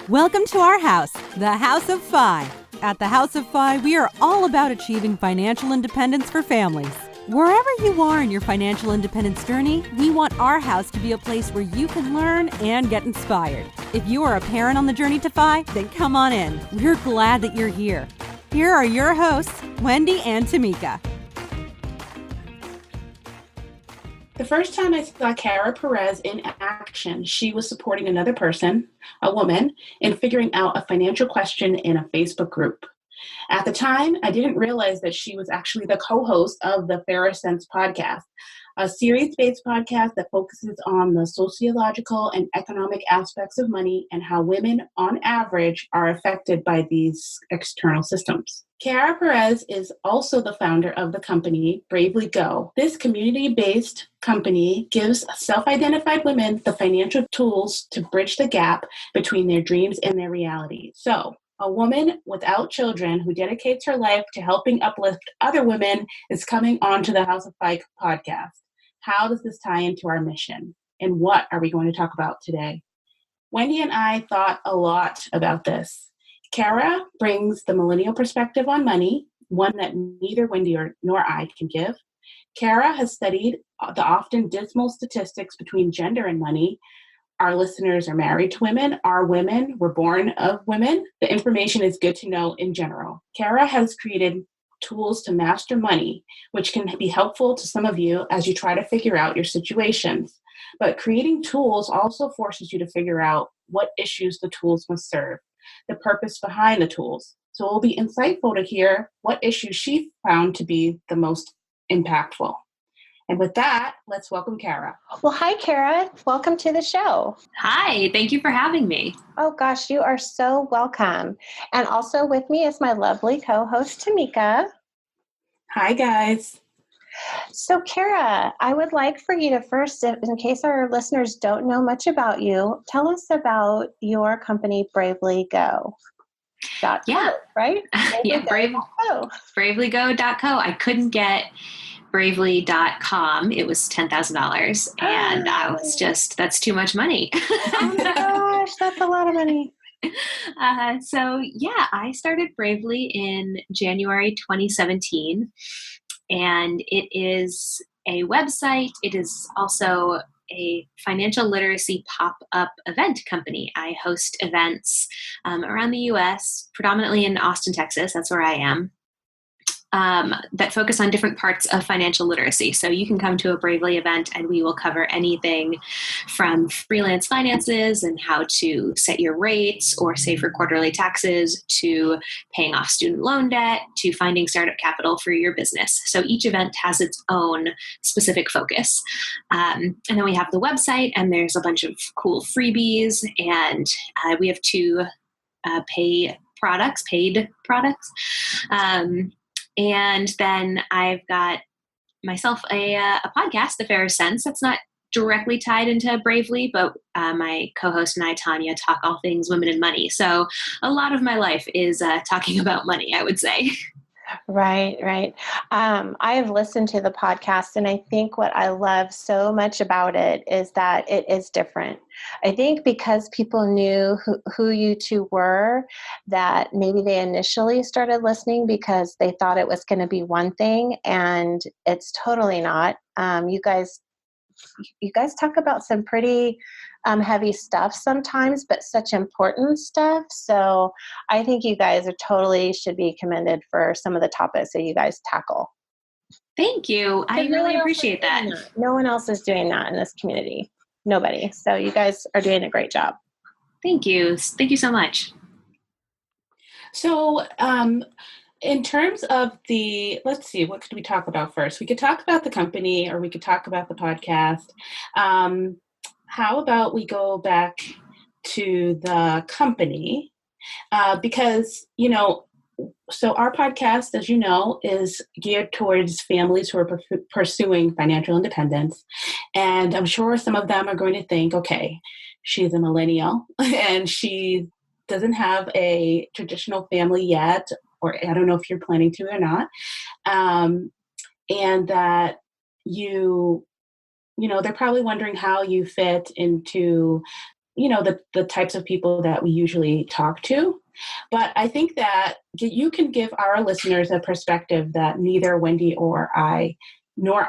Welcome to our house, the House of Fi. At the House of Fi, we are all about achieving financial independence for families. Wherever you are in your financial independence journey, we want our house to be a place where you can learn and get inspired. If you are a parent on the journey to Fi, then come on in. We're glad that you're here. Here are your hosts, Wendy and Tamika. The first time I saw Kara Perez in action, she was supporting another person, a woman, in figuring out a financial question in a Facebook group. At the time, I didn't realize that she was actually the co-host of the Fairer Sense podcast, a series-based podcast that focuses on the sociological and economic aspects of money and how women, on average, are affected by these external systems. Kara Perez is also the founder of the company Bravely Go. This community-based company gives self-identified women the financial tools to bridge the gap between their dreams and their reality. So, a woman without children who dedicates her life to helping uplift other women is coming onto the House of Fi podcast. How does this tie into our mission? And what are we going to talk about today? Wendy and I thought a lot about this. Kara brings the millennial perspective on money, one that neither Wendy nor I can give. Kara has studied the often dismal statistics between gender and money. Our listeners are married to women, are women, were born of women. The information is good to know in general. Kara has created tools to master money, which can be helpful to some of you as you try to figure out your situations. But creating tools also forces you to figure out what issues the tools must serve, the purpose behind the tools. So it will be insightful to hear what issues she found to be the most impactful. And with that, let's welcome Kara. Well, hi, Kara. Welcome to the show. Hi, thank you for having me. Oh, gosh, you are so welcome. And also with me is my lovely co-host, Tamika. Hi, guys. So, Kara, I would like for you to first, in case our listeners don't know much about you, tell us about your company, Bravely Go. Yeah. Right? Bravelygo.co. I couldn't get bravely.com. It was $10,000. And I was just, that's too much money. Oh my gosh, that's a lot of money. I started Bravely in January 2017. And it is a website. It is also a financial literacy pop-up event company. I host events around the U.S., predominantly in Austin, Texas. That's where I am. That focus on different parts of financial literacy. So you can come to a Bravely event and we will cover anything from freelance finances and how to set your rates or save for quarterly taxes to paying off student loan debt to finding startup capital for your business. So each event has its own specific focus. And then we have the website and there's a bunch of cool freebies and we have two paid products. And then I've got myself a podcast, The Fairer Sense. That's not directly tied into Bravely, but my co-host and I, Tanya, talk all things women and money. So a lot of my life is talking about money, I would say. Right. I have listened to the podcast, and I think what I love so much about it is that it is different. I think because people knew who you two were, that maybe they initially started listening because they thought it was going to be one thing, and it's totally not. You guys talk about some pretty heavy stuff sometimes, but such important stuff. So I think you guys should be commended for some of the topics that you guys tackle. Thank you. I really appreciate that. No one else is doing that in this community. Nobody. So you guys are doing a great job. Thank you. Thank you so much. So, in terms of let's see, what could we talk about first? We could talk about the company or we could talk about the podcast. How about we go back to the company? Because, so our podcast, as you know, is geared towards families who are pursuing financial independence. And I'm sure some of them are going to think, okay, she's a millennial and she doesn't have a traditional family yet, or I don't know if you're planning to or not. and that they're probably wondering how you fit into, the types of people that we usually talk to. But I think that you can give our listeners a perspective that neither Wendy nor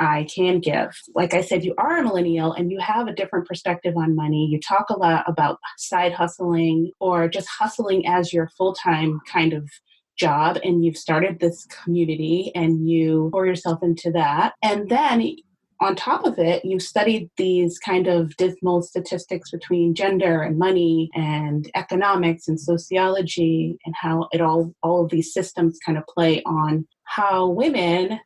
I can give. Like I said, you are a millennial and you have a different perspective on money. You talk a lot about side hustling or just hustling as your full-time kind of job. And you've started this community and you pour yourself into that. And then on top of it, you studied these kind of dismal statistics between gender and money and economics and sociology and how all of these systems kind of play on how women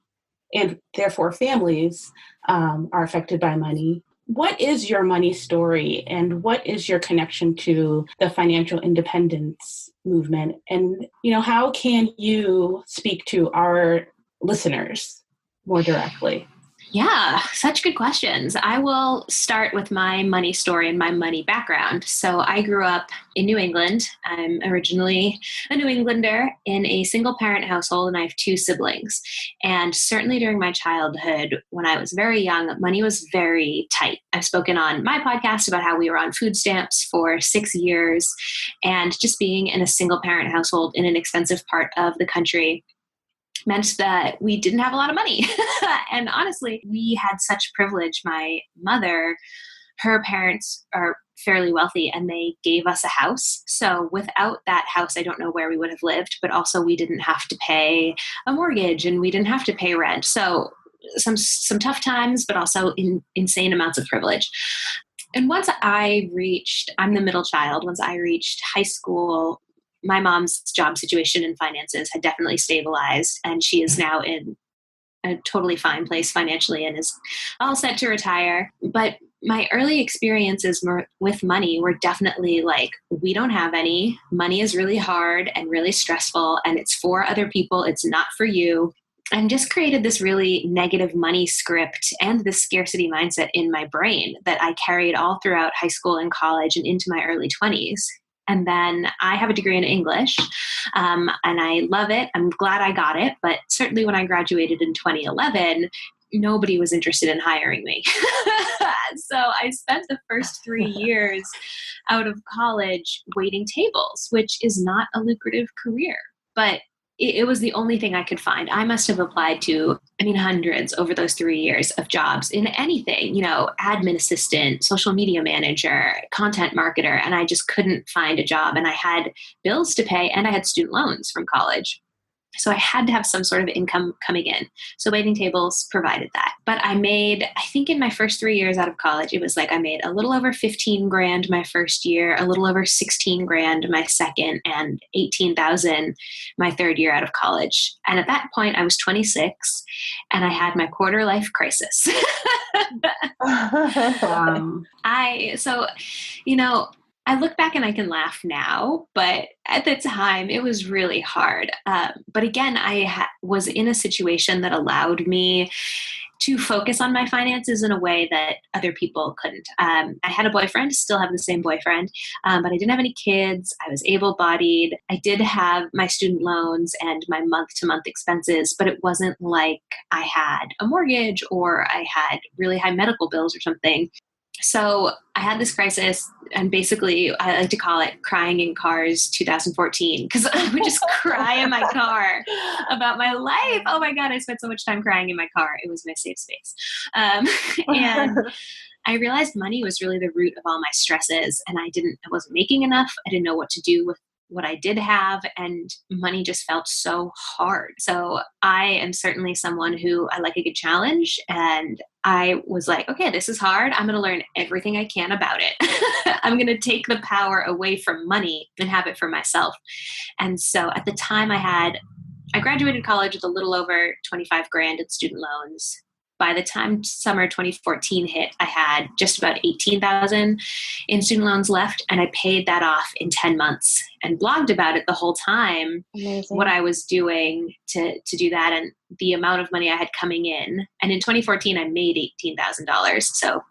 and therefore families are affected by money. What is your money story and what is your connection to the financial independence movement? And, how can you speak to our listeners more directly? Yeah, such good questions. I will start with my money story and my money background. So I grew up in New England. I'm originally a New Englander in a single parent household, and I have 2 siblings. And certainly during my childhood, when I was very young, money was very tight. I've spoken on my podcast about how we were on food stamps for 6 years, and just being in a single parent household in an expensive part of the country meant that we didn't have a lot of money. And honestly, we had such privilege. My mother, her parents are fairly wealthy and they gave us a house. So without that house, I don't know where we would have lived, but also we didn't have to pay a mortgage and we didn't have to pay rent. So some tough times, but also insane amounts of privilege. And I'm the middle child. Once I reached high school, my mom's job situation and finances had definitely stabilized, and she is now in a totally fine place financially and is all set to retire. But my early experiences with money were definitely like, we don't have any. Money is really hard and really stressful, and it's for other people. It's not for you. And just created this really negative money script and this scarcity mindset in my brain that I carried all throughout high school and college and into my early 20s. And then I have a degree in English, and I love it. I'm glad I got it. But certainly when I graduated in 2011, nobody was interested in hiring me. So I spent the first 3 years out of college waiting tables, which is not a lucrative career. But it was the only thing I could find. I must have applied to, hundreds over those 3 years of jobs in anything, admin assistant, social media manager, content marketer, and I just couldn't find a job. And I had bills to pay and I had student loans from college. So I had to have some sort of income coming in. So waiting tables provided that. But I think in my first 3 years out of college, it was like I made a little over 15 grand my first year, a little over 16 grand my second, and 18,000 my third year out of college. And at that point, I was 26 and I had my quarter life crisis. I look back and I can laugh now, but at the time it was really hard. But again, I was in a situation that allowed me to focus on my finances in a way that other people couldn't. I had a boyfriend, still have the same boyfriend, but I didn't have any kids. I was able-bodied. I did have my student loans and my month-to-month expenses, but it wasn't like I had a mortgage or I had really high medical bills or something. So I had this crisis, and basically I like to call it crying in cars 2014, because I would just cry in my car about my life. Oh my God, I spent so much time crying in my car. It was my safe space. And I realized money was really the root of all my stresses, and I wasn't making enough. I didn't know what to do with what I did have, and money just felt so hard. So I am certainly someone who I like a good challenge, and I was like, okay, this is hard. I'm going to learn everything I can about it. I'm going to take the power away from money and have it for myself. And so at the time I graduated college with a little over 25 grand in student loans. By the time summer 2014 hit, I had just about 18,000 in student loans left, and I paid that off in 10 months and blogged about it the whole time. Amazing. What I was doing to do that and the amount of money I had coming in. And in 2014, I made $18,000. So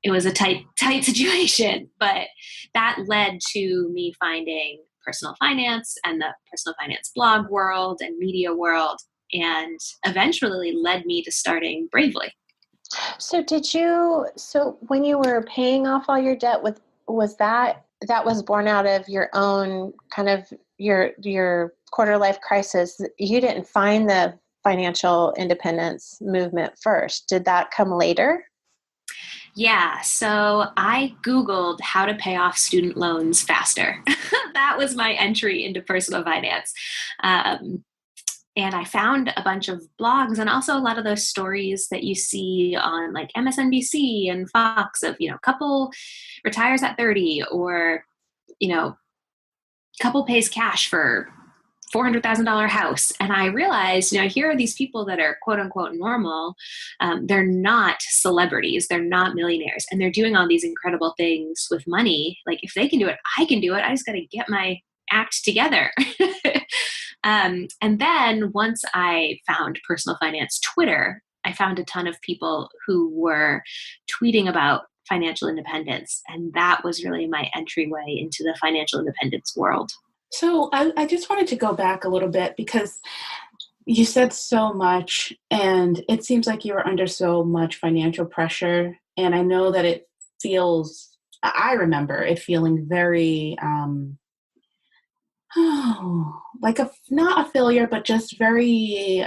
it was a tight situation, but that led to me finding personal finance and the personal finance blog world and media world. and eventually led me to starting Bravely. So when you were paying off all your debt, was that was born out of your own kind of your quarter life crisis? You didn't find the financial independence movement first. Did that come later? Yeah, so I Googled how to pay off student loans faster. That was my entry into personal finance. And I found a bunch of blogs and also a lot of those stories that you see on like MSNBC and Fox of, couple retires at 30, or, couple pays cash for $400,000 house. And I realized, here are these people that are quote unquote normal. They're not celebrities. They're not millionaires. And they're doing all these incredible things with money. Like, if they can do it, I can do it. I just got to get my act together. And then once I found personal finance Twitter, I found a ton of people who were tweeting about financial independence. And that was really my entryway into the financial independence world. So I just wanted to go back a little bit, because you said so much, and it seems like you were under so much financial pressure. And I know that I remember it feeling very, like not a failure, but just very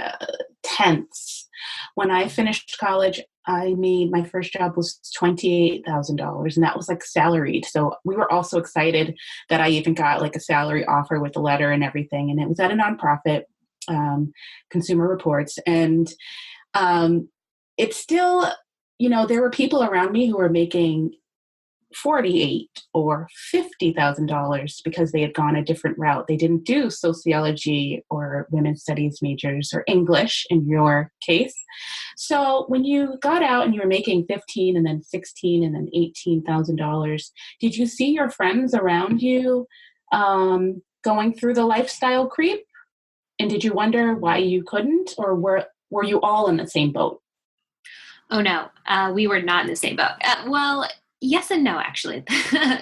tense. When I finished college, my first job was $28,000, and that was like salaried. So we were also excited that I even got like a salary offer with a letter and everything. And it was at a nonprofit, Consumer Reports. And it's still, there were people around me who were making $48,000 or $50,000 because they had gone a different route. They didn't do sociology or women's studies majors or English in your case. So when you got out and you were making $15,000 and then $16,000 and then $18,000, did you see your friends around you going through the lifestyle creep? And did you wonder why you couldn't, or were you all in the same boat? Oh no, we were not in the same boat. Well, yes and no, actually.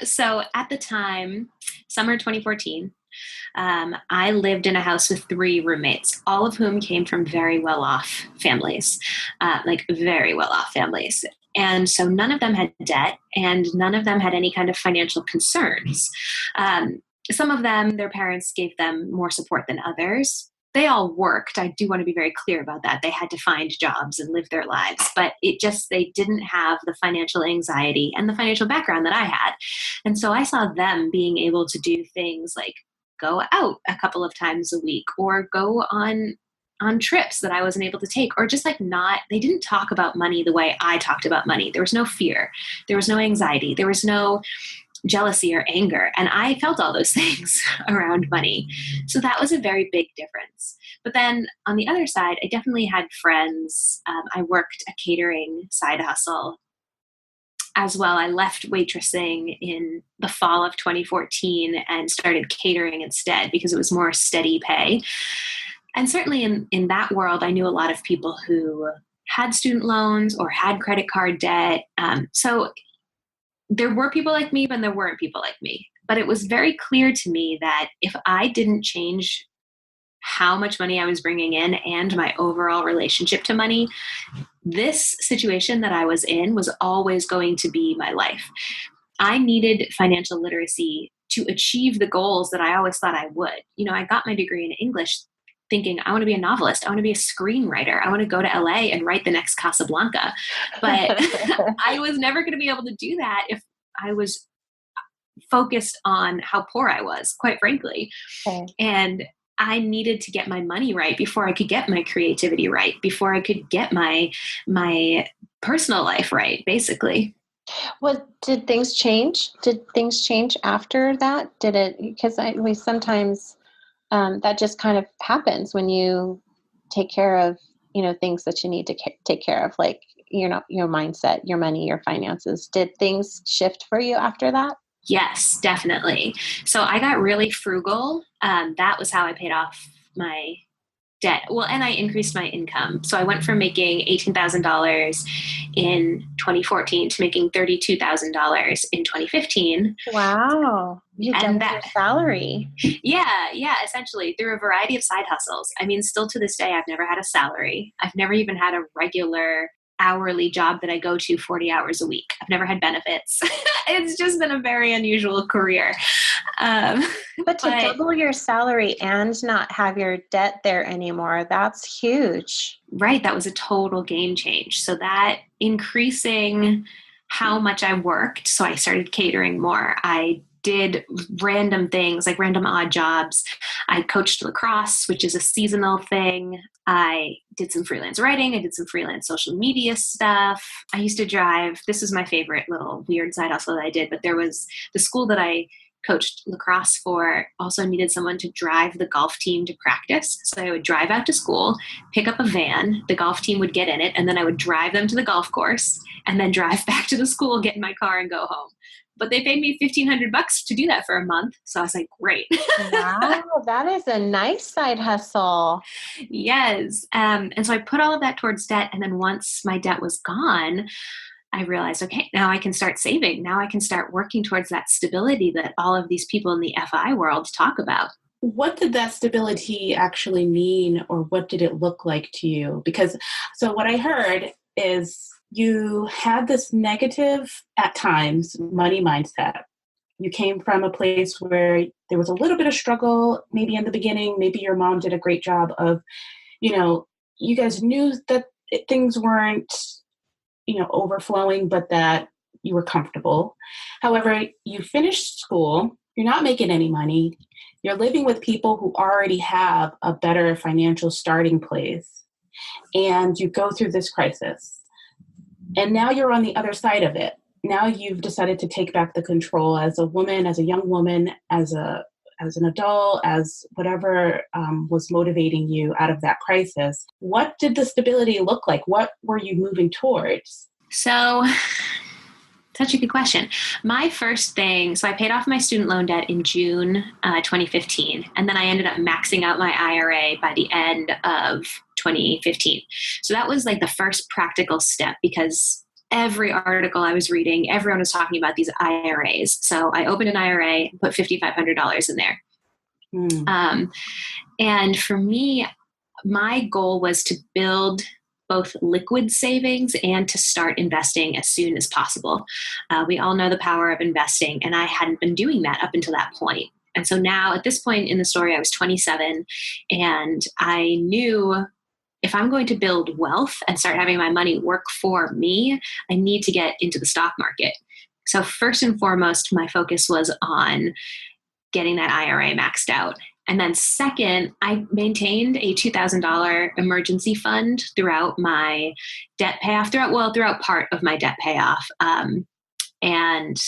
So at the time, summer 2014, I lived in a house with 3 roommates, all of whom came from very well-off families, like very well-off families. And so none of them had debt, and none of them had any kind of financial concerns. Some of them, their parents gave them more support than others. They all worked. I do want to be very clear about that. They had to find jobs and live their lives, but they didn't have the financial anxiety and the financial background that I had. And so I saw them being able to do things like go out a couple of times a week, or go on trips that I wasn't able to take, or just they didn't talk about money the way I talked about money. There was no fear. There was no anxiety. There was no jealousy or anger. And I felt all those things around money. So that was a very big difference. But then on the other side, I definitely had friends. I worked a catering side hustle as well. I left waitressing in the fall of 2014 and started catering instead because it was more steady pay. And certainly in that world, I knew a lot of people who had student loans or had credit card debt. So there were people like me, but there weren't people like me. But it was very clear to me that if I didn't change how much money I was bringing in and my overall relationship to money, this situation that I was in was always going to be my life. I needed financial literacy to achieve the goals that I always thought I would. I got my degree in English thinking I want to be a novelist. I want to be a screenwriter. I want to go to LA and write the next Casablanca. But I was never going to be able to do that if I was focused on how poor I was, quite frankly. Okay. And I needed to get my money right before I could get my creativity right, before I could get my personal life right, basically. Well, did things change? Did things change after that? Did it? Because we sometimes that just kind of happens when you take care of things that you need to take care of, like your mindset, your money, your finances. Did things shift for you after that? Yes, definitely. So I got really frugal. That was how I paid off my debt. Well, and I increased my income. So I went from making $18,000 in 2014 to making $32,000 in 2015. Wow. You And doubled your salary. yeah, essentially through a variety of side hustles. I mean, still to this day, I've never had a salary. I've never even had a regular hourly job that I go to 40 hours a week. I've never had benefits. It's just been a very unusual career. Um, But to double your salary and not have your debt there anymore, that's huge. Right. That was a total game change. So that increasing how much I worked. So I started catering more. I did random things like random odd jobs. I coached lacrosse, which is a seasonal thing. I did some freelance writing. I did some freelance social media stuff. I used to drive. This is my favorite little weird side hustle that I did, but there was the school that I coached lacrosse for also needed someone to drive the golf team to practice. So I would drive out to school, pick up a van, the golf team would get in it, and then I would drive them to the golf course and then drive back to the school, get in my car and go home. But they paid me $1,500 to do that for a month. So I was like, great. Wow, that is a nice side hustle. Yes. And so I put all of that towards debt. And then once my debt was gone, I realized, okay, now I can start saving. Now I can start working towards that stability that all of these people in the FI world talk about. What did that stability actually mean, or what did it look like to you? Because so what I heard is you had this negative, at times, money mindset. You came from a place where there was a little bit of struggle, maybe in the beginning. Maybe your mom did a great job of, you guys knew that things weren't overflowing, but that you were comfortable. However, you finished school, you're not making any money, you're living with people who already have a better financial starting place, and you go through this crisis. And now you're on the other side of it. Now you've decided to take back the control as a woman, as a young woman, as an adult, as whatever was motivating you out of that crisis. What did the stability look like? What were you moving towards? So, such a good question. My first thing, so I paid off my student loan debt in June 2015, and then I ended up maxing out my IRA by the end of 2015. So that was like the first practical step, because every article I was reading, everyone was talking about these IRAs. So I opened an IRA and put $5,500 in there. And for me, my goal was to build both liquid savings and to start investing as soon as possible. We all know the power of investing, and I hadn't been doing that up until that point. And so now at this point in the story, I was 27, and I knew if I'm going to build wealth and start having my money work for me, I need to get into the stock market. So first and foremost, my focus was on getting that IRA maxed out. And then second, I maintained a $2,000 emergency fund throughout my debt payoff, throughout part of my debt payoff. And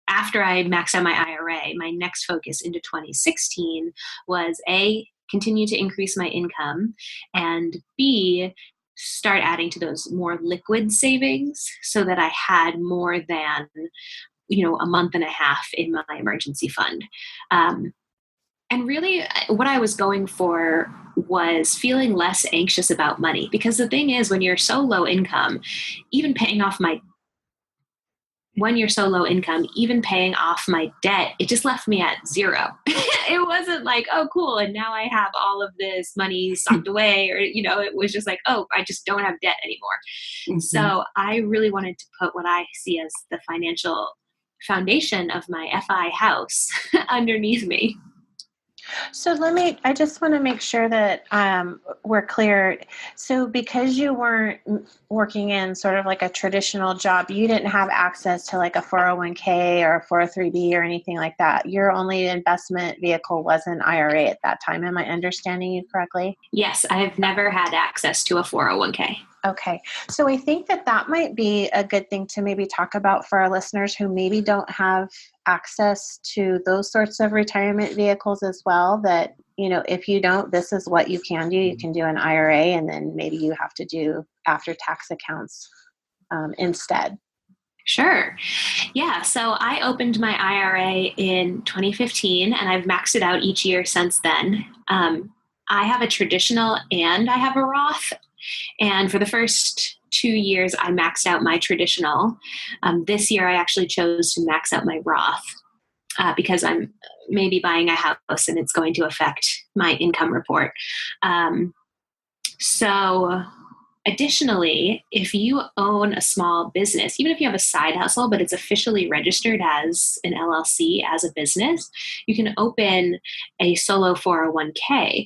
after I maxed out my IRA, my next focus into 2016 was A, continue to increase my income, and B, start adding to those more liquid savings so that I had more than, a month and a half in my emergency fund. And really what I was going for was feeling less anxious about money, because the thing is, when you're so low income, even paying off my debt, it just left me at zero. It wasn't like, oh, cool, and now I have all of this money socked away, or, it was just like, oh, I just don't have debt anymore. Mm-hmm. So I really wanted to put what I see as the financial foundation of my FI house underneath me. So I just want to make sure that we're clear. So because you weren't working in sort of like a traditional job, you didn't have access to like a 401k or a 403b or anything like that. Your only investment vehicle was an IRA at that time. Am I understanding you correctly? Yes, I've never had access to a 401k. Okay. So I think that might be a good thing to maybe talk about for our listeners who maybe don't have access to those sorts of retirement vehicles as well, that, if you don't, this is what you can do. You can do an IRA, and then maybe you have to do after tax accounts instead. Sure. Yeah. So I opened my IRA in 2015, and I've maxed it out each year since then. I have a traditional and I have a Roth. And for the first 2 years, I maxed out my traditional. This year, I actually chose to max out my Roth because I'm maybe buying a house and it's going to affect my income report. So additionally, if you own a small business, even if you have a side hustle, but it's officially registered as an LLC as a business, you can open a solo 401k.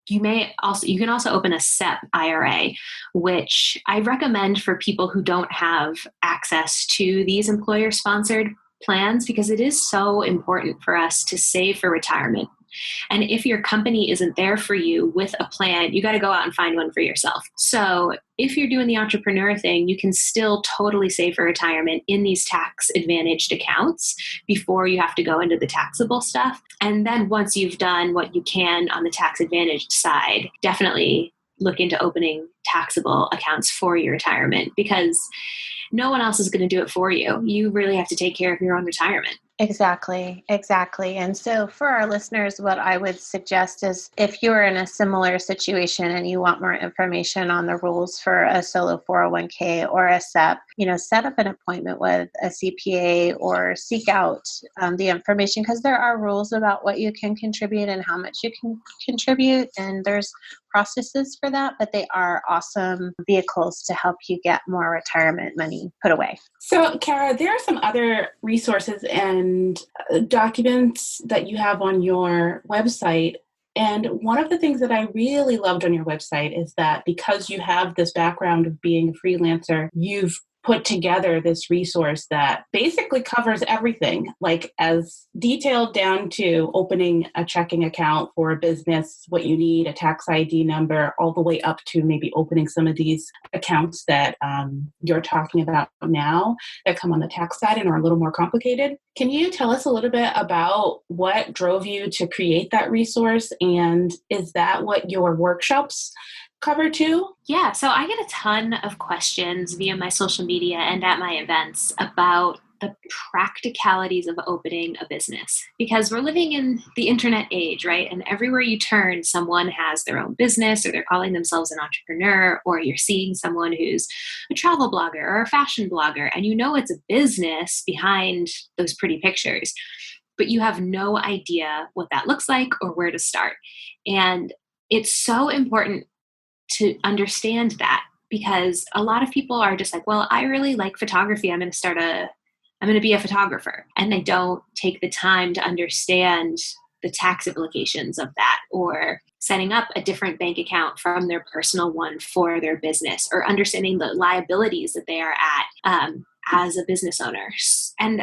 You can also open a SEP IRA, which I recommend for people who don't have access to these employer-sponsored plans, because it is so important for us to save for retirement. And if your company isn't there for you with a plan, you got to go out and find one for yourself. So if you're doing the entrepreneur thing, you can still totally save for retirement in these tax advantaged accounts before you have to go into the taxable stuff. And then once you've done what you can on the tax advantaged side, definitely look into opening taxable accounts for your retirement, because no one else is going to do it for you. You really have to take care of your own retirement. Exactly. And so for our listeners, what I would suggest is if you're in a similar situation and you want more information on the rules for a solo 401k or a SEP, set up an appointment with a CPA or seek out the information, because there are rules about what you can contribute and how much you can contribute. And there's processes for that, but they are awesome vehicles to help you get more retirement money put away. So, Kara, there are some other resources and documents that you have on your website. And one of the things that I really loved on your website is that because you have this background of being a freelancer, you've put together this resource that basically covers everything, like as detailed down to opening a checking account for a business, what you need, a tax ID number, all the way up to maybe opening some of these accounts that you're talking about now that come on the tax side and are a little more complicated. Can you tell us a little bit about what drove you to create that resource? And is that what your workshops cover too? Yeah, so I get a ton of questions via my social media and at my events about the practicalities of opening a business, because we're living in the internet age, right? And everywhere you turn, someone has their own business, or they're calling themselves an entrepreneur, or you're seeing someone who's a travel blogger or a fashion blogger, and it's a business behind those pretty pictures, but you have no idea what that looks like or where to start. And it's so important to understand that, because a lot of people are just like, well, I really like photography. I'm going to be a photographer. And they don't take the time to understand the tax implications of that, or setting up a different bank account from their personal one for their business, or understanding the liabilities that they are at as a business owner. And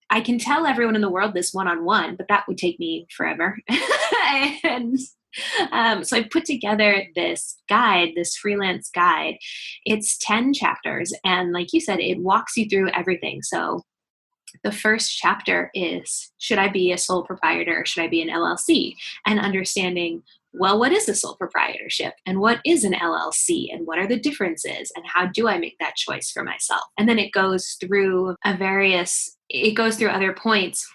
I can tell everyone in the world this one-on-one, but that would take me forever. And so I put together this guide, this freelance guide. It's 10 chapters. And like you said, it walks you through everything. So the first chapter is, should I be a sole proprietor or should I be an LLC? And understanding, well, what is a sole proprietorship and what is an LLC and what are the differences and how do I make that choice for myself? And then it goes through other points.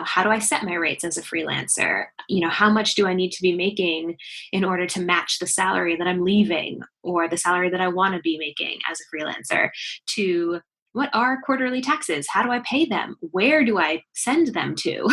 How do I set my rates as a freelancer? How much do I need to be making in order to match the salary that I'm leaving or the salary that I want to be making as a freelancer? To what are quarterly taxes? How do I pay them? Where do I send them to?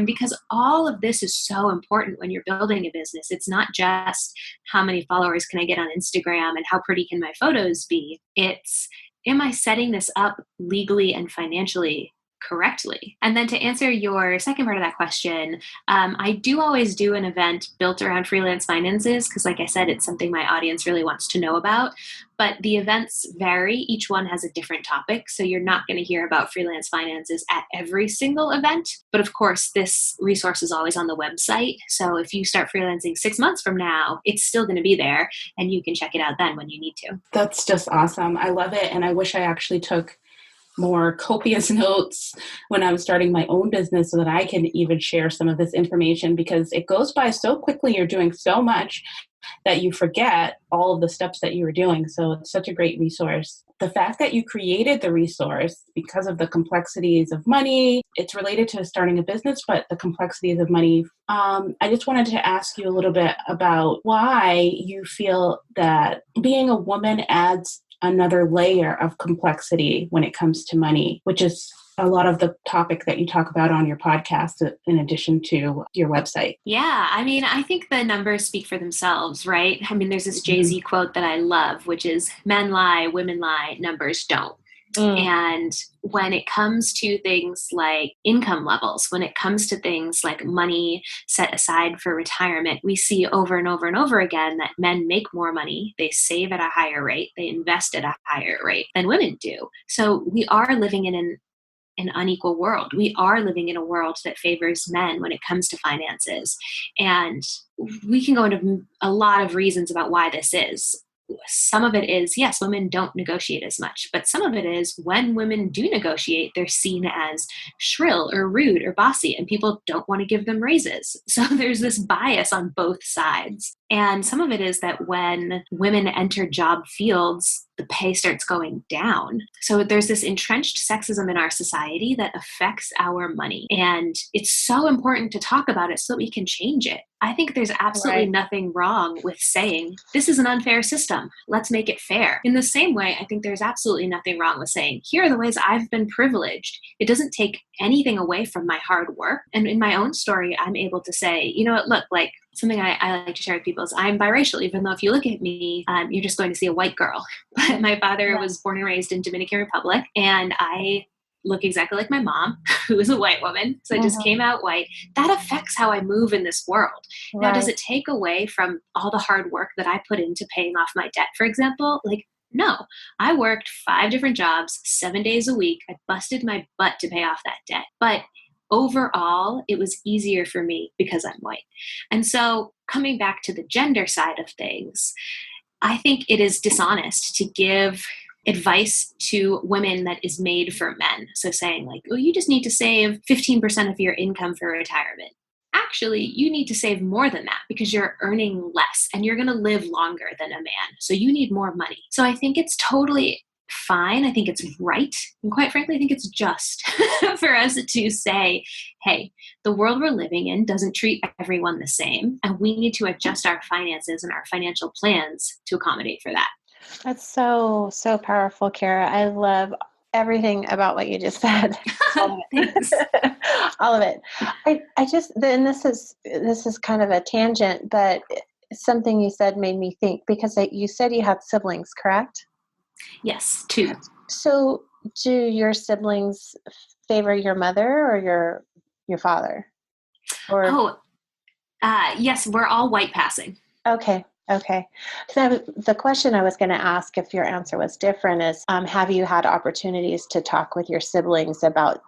Because all of this is so important when you're building a business. It's not just how many followers can I get on Instagram and how pretty can my photos be. It's, am I setting this up legally and financially correctly? And then to answer your second part of that question, I do always do an event built around freelance finances, because like I said, it's something my audience really wants to know about. But the events vary. Each one has a different topic. So you're not going to hear about freelance finances at every single event. But of course, this resource is always on the website. So if you start freelancing 6 months from now, it's still going to be there and you can check it out then when you need to. That's just awesome. I love it. And I wish I actually took more copious notes when I was starting my own business so that I can even share some of this information, because it goes by so quickly. You're doing so much that you forget all of the steps that you were doing. So it's such a great resource. the fact that you created the resource because of the complexities of money, it's related to starting a business, but the complexities of money. I just wanted to ask you a little bit about why you feel that being a woman adds another layer of complexity when it comes to money, which is a lot of the topic that you talk about on your podcast, in addition to your website. Yeah, I mean, I think the numbers speak for themselves, right? I mean, there's this Jay-Z quote that I love, which is men lie, women lie, numbers don't. And when it comes to things like income levels, when it comes to things like money set aside for retirement, we see over and over and over again that men make more money, they save at a higher rate, they invest at a higher rate than women do. So we are living in an unequal world. We are living in a world that favors men when it comes to finances. And we can go into a lot of reasons about why this is. Some of it is, yes, women don't negotiate as much, but some of it is when women do negotiate, they're seen as shrill or rude or bossy, and people don't want to give them raises. So there's this bias on both sides. And some of it is that when women enter job fields, the pay starts going down. So there's this entrenched sexism in our society that affects our money. And it's so important to talk about it so that we can change it. I think there's absolutely nothing wrong with saying, this is an unfair system. Let's make it fair. In the same way, I think there's absolutely nothing wrong with saying, here are the ways I've been privileged. It doesn't take anything away from my hard work. And in my own story, I'm able to say, you know what, look, like something I like to share with people is I'm biracial, even though if you look at me, you're just going to see a white girl. But my father was born and raised in Dominican Republic, and I look exactly like my mom, who is a white woman. So I just came out white. That affects how I move in this world. Now, does it take away from all the hard work that I put into paying off my debt, for example? Like, no, I worked 5 different jobs, 7 days a week. I busted my butt to pay off that debt. But overall, it was easier for me because I'm white. And so coming back to the gender side of things, I think it is dishonest to give advice to women that is made for men. So saying like, oh, you just need to save 15% of your income for retirement. Actually, you need to save more than that because you're earning less and you're going to live longer than a man. So you need more money. So I think it's totally fine. I think it's right. And quite frankly, I think it's just for us to say, hey, the world we're living in doesn't treat everyone the same. And we need to adjust our finances and our financial plans to accommodate for that. That's so powerful, Kara. I love everything about what you just said. Thanks. All of it. I just, and this is kind of a tangent, but something you said made me think, because you said you had siblings, correct? Yes, 2. So do your siblings favor your mother or your father? Or yes, we're all white passing. Okay. So the question I was going to ask, if your answer was different, is have you had opportunities to talk with your siblings about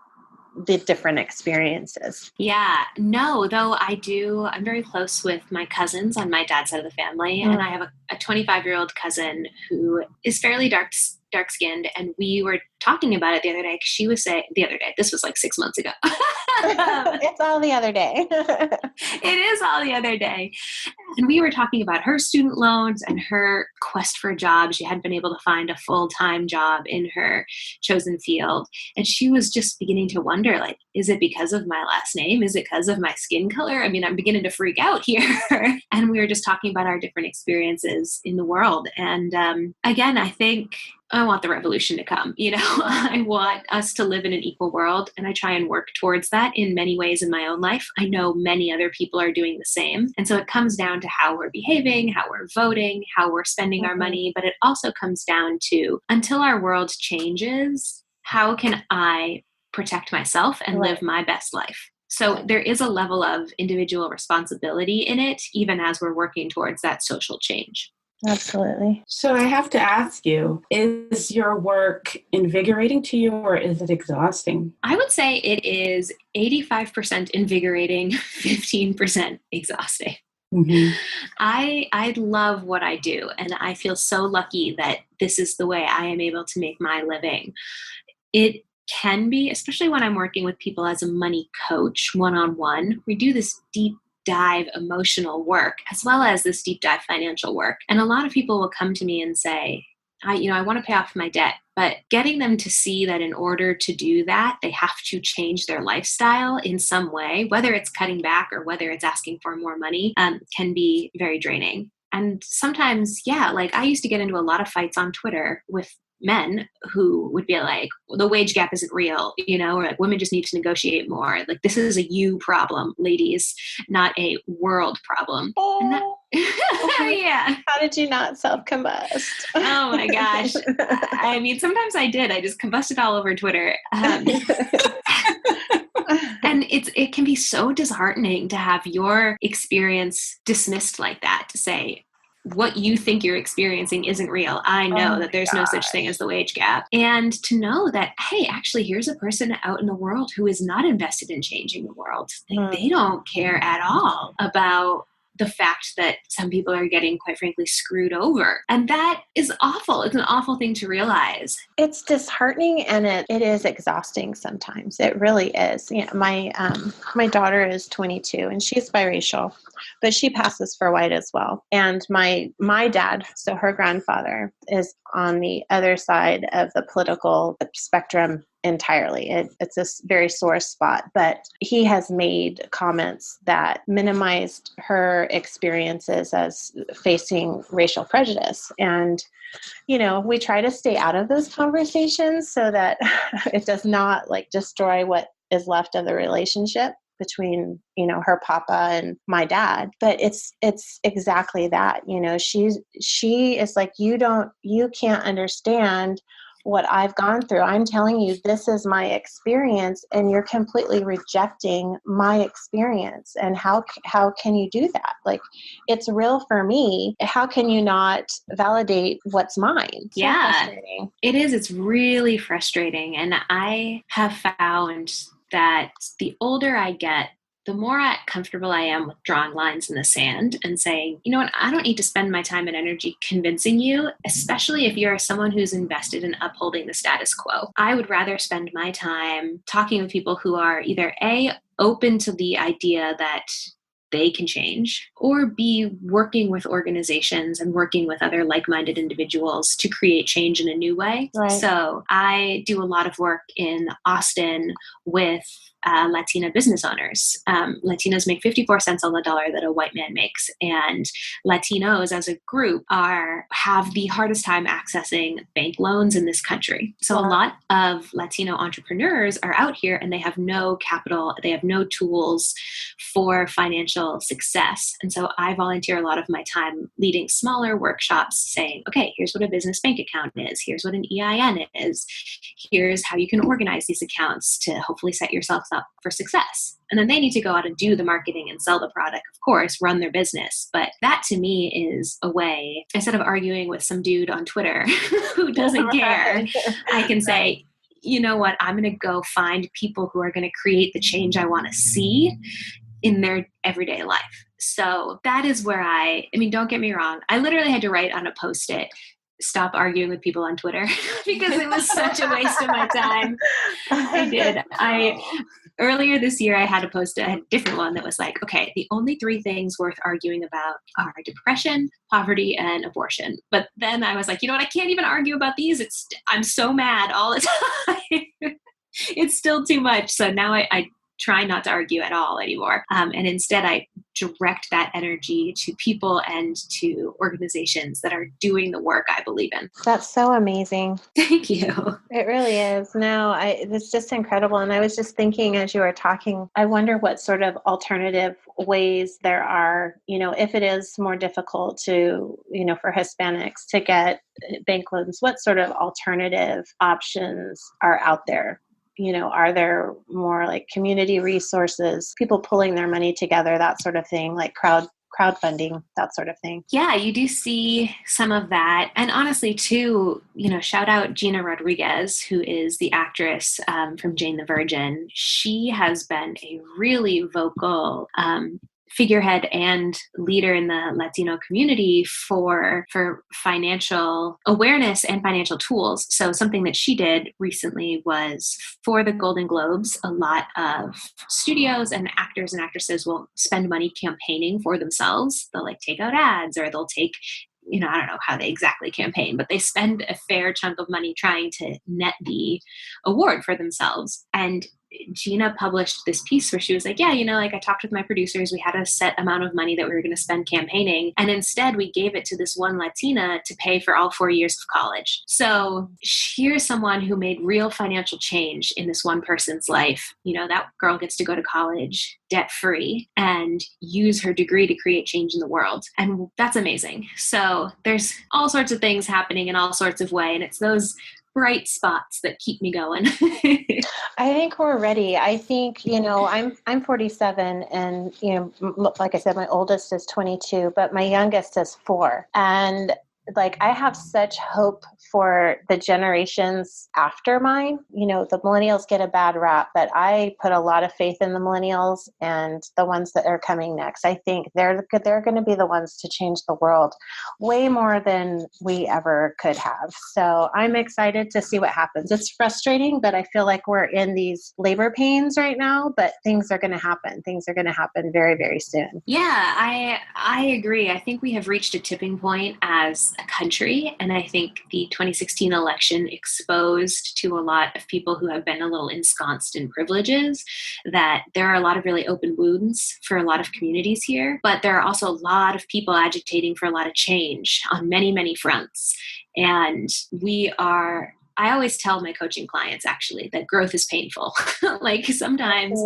the different experiences? Yeah, no, though I do. I'm very close with my cousins on my dad's side of the family. And I have a 25-year-old cousin who is fairly dark-skinned. And we were talking about it the other day. She was saying the other day, this was like 6 months ago. It's all the other day. It is all the other day. And we were talking about her student loans and her quest for a job. She hadn't been able to find a full-time job in her chosen field. And she was just beginning to wonder, like, is it because of my last name? Is it because of my skin color? I mean, I'm beginning to freak out here. And we were just talking about our different experiences in the world. And again, I think I want the revolution to come. You know, I want us to live in an equal world, and I try and work towards that in many ways in my own life. I know many other people are doing the same. And so it comes down to how we're behaving, how we're voting, how we're spending our money. But it also comes down to, until our world changes, how can I protect myself and live my best life? So there is a level of individual responsibility in it, even as we're working towards that social change. Absolutely. So I have to ask you, is your work invigorating to you, or is it exhausting? I would say it is 85% invigorating, 15% exhausting. Mm-hmm. I love what I do, and I feel so lucky that this is the way I am able to make my living. It can be, especially when I'm working with people as a money coach, one-on-one, we do this deep dive emotional work as well as this deep dive financial work. And a lot of people will come to me and say, I want to pay off my debt, but getting them to see that in order to do that, they have to change their lifestyle in some way, whether it's cutting back or whether it's asking for more money, can be very draining. And sometimes, like I used to get into a lot of fights on Twitter with men who would be like, well, the wage gap isn't real, or like women just need to negotiate more. Like this is a you problem, ladies, not a world problem. And that, yeah. How did you not self-combust? Oh my gosh. I mean, sometimes I did. I just combusted all over Twitter. And it can be so disheartening to have your experience dismissed like that, to say, what you think you're experiencing isn't real. I know that there's no such thing as the wage gap. And to know that, hey, actually, here's a person out in the world who is not invested in changing the world. Like, they don't care at all about the fact that some people are getting, quite frankly, screwed over. And that is awful. It's an awful thing to realize. It's disheartening, and it is exhausting sometimes. It really is. My daughter is 22 and she's biracial, but she passes for white as well. And my dad, so her grandfather, is on the other side of the political spectrum entirely. It's a very sore spot, but he has made comments that minimized her experiences as facing racial prejudice. And, we try to stay out of those conversations so that it does not destroy what is left of the relationship between, her papa and my dad. But it's exactly that, she is like, you can't understand what I've gone through. I'm telling you, this is my experience, and you're completely rejecting my experience. And how can you do that? Like, it's real for me. How can you not validate what's mine? So frustrating. It is. It's really frustrating. And I have found that the older I get, the more comfortable I am with drawing lines in the sand and saying, you know what, I don't need to spend my time and energy convincing you, especially if you're someone who's invested in upholding the status quo. I would rather spend my time talking with people who are either A, open to the idea that they can change, or B, working with organizations and working with other like-minded individuals to create change in a new way. Right. So I do a lot of work in Austin with Latina business owners. Latinos make 54 cents on the dollar that a white man makes. And Latinos as a group have the hardest time accessing bank loans in this country. So a lot of Latino entrepreneurs are out here and they have no capital, they have no tools for financial success. And so I volunteer a lot of my time leading smaller workshops saying, okay, here's what a business bank account is. Here's what an EIN is. Here's how you can organize these accounts to hopefully set yourself up for success. And then they need to go out and do the marketing and sell the product, of course, run their business. But that to me is a way, instead of arguing with some dude on Twitter who doesn't care, I can say, you know what, I'm going to go find people who are going to create the change I want to see in their everyday life. So that is where I mean, don't get me wrong. I literally had to write on a Post-it, stop arguing with people on Twitter because it was such a waste of my time. I did. Earlier this year, I had a different one that was like, okay, the only 3 things worth arguing about are depression, poverty, and abortion. But then I was like, you know what? I can't even argue about these. I'm so mad all the time. It's still too much. So now I try not to argue at all anymore. And instead, I direct that energy to people and to organizations that are doing the work I believe in. That's so amazing. Thank you. It really is. No, it's just incredible. And I was just thinking as you were talking, I wonder what sort of alternative ways there are, if it is more difficult to, for Hispanics to get bank loans, what sort of alternative options are out there? Are there more like community resources, people pulling their money together, that sort of thing, like crowdfunding, that sort of thing? Yeah, you do see some of that. And honestly, too, shout out Gina Rodriguez, who is the actress from Jane the Virgin. She has been a really vocal figurehead and leader in the Latino community for financial awareness and financial tools. So something that she did recently was for the Golden Globes, a lot of studios and actors and actresses will spend money campaigning for themselves. They'll take out ads, or they'll take I don't know how they exactly campaign, but they spend a fair chunk of money trying to net the award for themselves. And Gina published this piece where she was like, yeah, I talked with my producers. We had a set amount of money that we were going to spend campaigning. And instead we gave it to this one Latina to pay for all 4 years of college. So here's someone who made real financial change in this one person's life. That girl gets to go to college debt free and use her degree to create change in the world. And that's amazing. So there's all sorts of things happening in all sorts of ways. And it's those bright spots that keep me going. I think we're ready. I think, I'm 47 and, like I said, my oldest is 22, but my youngest is 4. And I have such hope for the generations after mine. The millennials get a bad rap, but I put a lot of faith in the millennials and the ones that are coming next. I think they're going to be the ones to change the world way more than we ever could have. So I'm excited to see what happens. It's frustrating, but I feel like we're in these labor pains right now, but things are going to happen. Things are going to happen very, very soon. Yeah, I agree. I think we have reached a tipping point as a country. And I think the 2016 election exposed to a lot of people who have been a little ensconced in privileges that there are a lot of really open wounds for a lot of communities here. But there are also a lot of people agitating for a lot of change on many, many fronts. And I always tell my coaching clients, actually, that growth is painful. Sometimes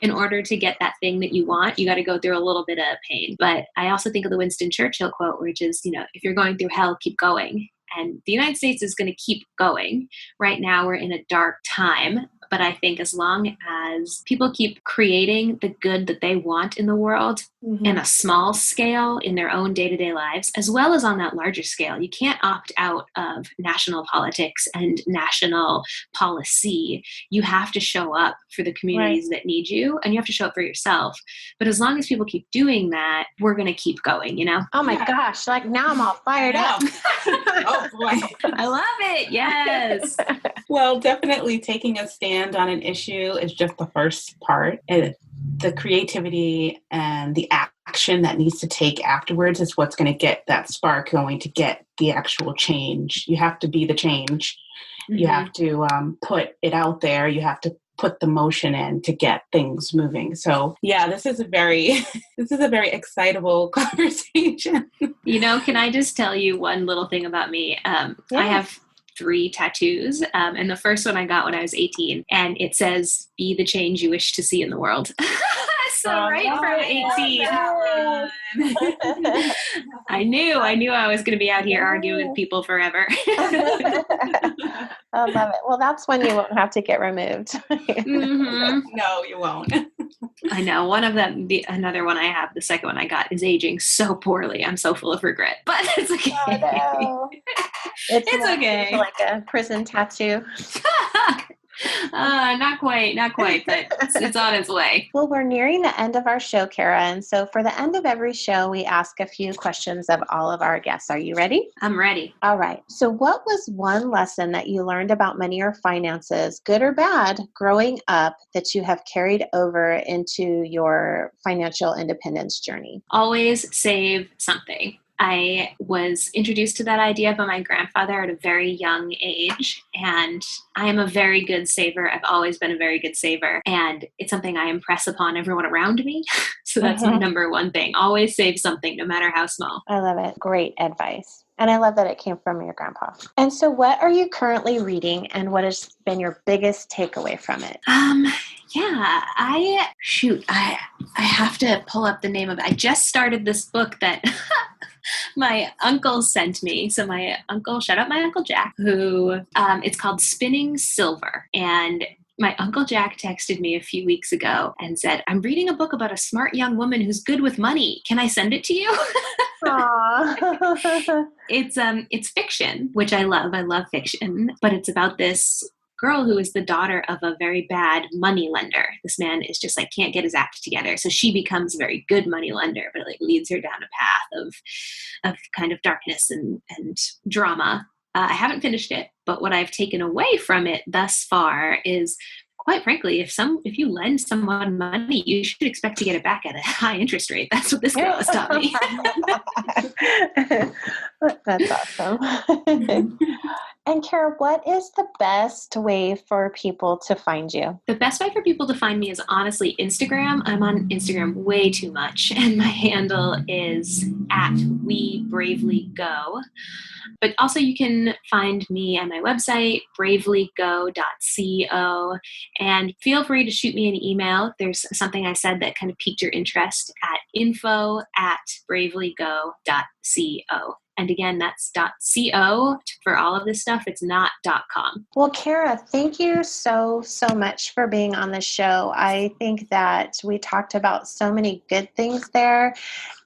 in order to get that thing that you want, you got to go through a little bit of pain. But I also think of the Winston Churchill quote, which is, if you're going through hell, keep going. And the United States is going to keep going. Right now, we're in a dark time. But I think as long as people keep creating the good that they want in the world in a small scale in their own day-to-day lives, as well as on that larger scale, you can't opt out of national politics and national policy. You have to show up for the communities that need you, and you have to show up for yourself. But as long as people keep doing that, we're going to keep going, Oh my gosh, now I'm all fired up. Oh boy. I love it. Yes. Well, definitely taking a stand on an issue is just the first part. The creativity and the action that needs to take afterwards is what's going to get that spark going to get the actual change. You have to be the change. Mm-hmm. You have to put it out there. You have to put the motion in to get things moving. So yeah, this is a very excitable conversation. Can I just tell you one little thing about me? I have 3 tattoos. And the first one I got when I was 18, and it says, "Be the change you wish to see in the world." So from 18. I knew I was going to be out here arguing with people forever. I love it. Well, that's when you won't have to get removed. Mm-hmm. No, you won't. I know. One of them, another one I have, the second one I got, is aging so poorly. I'm so full of regret, but it's okay. Oh, no. It's okay. Like a prison tattoo. Not quite, but it's on its way. Well, we're nearing the end of our show, Kara. And so for the end of every show, we ask a few questions of all of our guests. Are you ready? I'm ready. All right. So what was one lesson that you learned about money or finances, good or bad, growing up that you have carried over into your financial independence journey? Always save something. I was introduced to that idea by my grandfather at a very young age, and I am a very good saver. I've always been a very good saver, and it's something I impress upon everyone around me. So that's my number one thing. Always save something, no matter how small. I love it. Great advice. And I love that it came from your grandpa. And so what are you currently reading, and what has been your biggest takeaway from it? Yeah, I have to pull up the name of it. I just started this book that my uncle sent me. So my uncle, shout out my Uncle Jack, who it's called Spinning Silver. And my Uncle Jack texted me a few weeks ago and said, "I'm reading a book about a smart young woman who's good with money. Can I send it to you?" Aww. It's fiction, which I love. I love fiction, but it's about this girl who is the daughter of a very bad money lender. This man is just can't get his act together. So she becomes a very good money lender, but it leads her down a path of kind of darkness and drama. I haven't finished it, but what I've taken away from it thus far is, quite frankly, if you lend someone money, you should expect to get it back at a high interest rate. That's what this girl has taught me. That's awesome. And Kara, what is the best way for people to find you? The best way for people to find me is honestly Instagram. I'm on Instagram way too much, and my handle is @WeBravelyGo. But also you can find me at my website, bravelygo.co, and feel free to shoot me an email if there's something I said that kind of piqued your interest at info@bravelygo.co. And again, that's .co for all of this stuff. It's not .com. Well, Kara, thank you so much for being on the show. I think that we talked about so many good things there,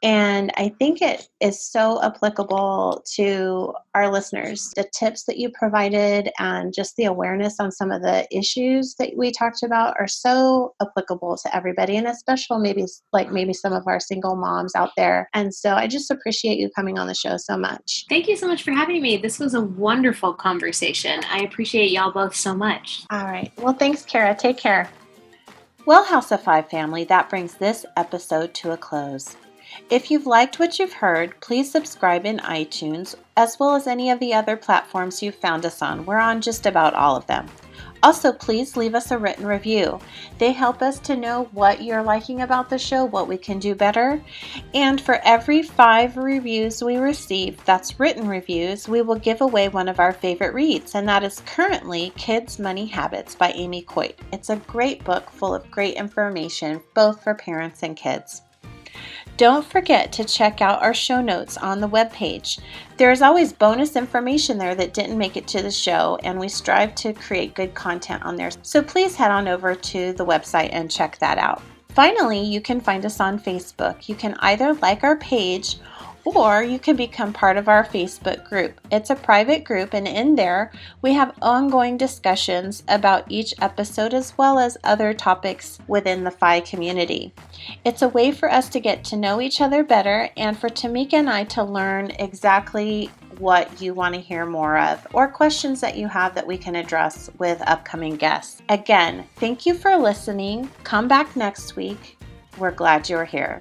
and I think it is so applicable to our listeners. The tips that you provided and just the awareness on some of the issues that we talked about are so applicable to everybody, and especially maybe some of our single moms out there. And so I just appreciate you coming on the show so much. Thank you so much for having me. This was a wonderful conversation. I appreciate y'all both so much. All right. Well, thanks, Kara. Take care. Well, House of Five family, that brings this episode to a close. If you've liked what you've heard, please subscribe in iTunes, as well as any of the other platforms you've found us on. We're on just about all of them. Also, please leave us a written review. They help us to know what you're liking about the show, what we can do better. And for every 5 reviews we receive, that's written reviews, we will give away one of our favorite reads, and that is currently Kids' Money Habits by Amy Coit. It's a great book full of great information, both for parents and kids. Don't forget to check out our show notes on the webpage. There is always bonus information there that didn't make it to the show, and we strive to create good content on there. So please head on over to the website and check that out. Finally, you can find us on Facebook. You can either like our page or you can become part of our Facebook group. It's a private group, and in there we have ongoing discussions about each episode as well as other topics within the FI community. It's a way for us to get to know each other better and for Tamika and I to learn exactly what you want to hear more of or questions that you have that we can address with upcoming guests. Again, thank you for listening. Come back next week. We're glad you're here.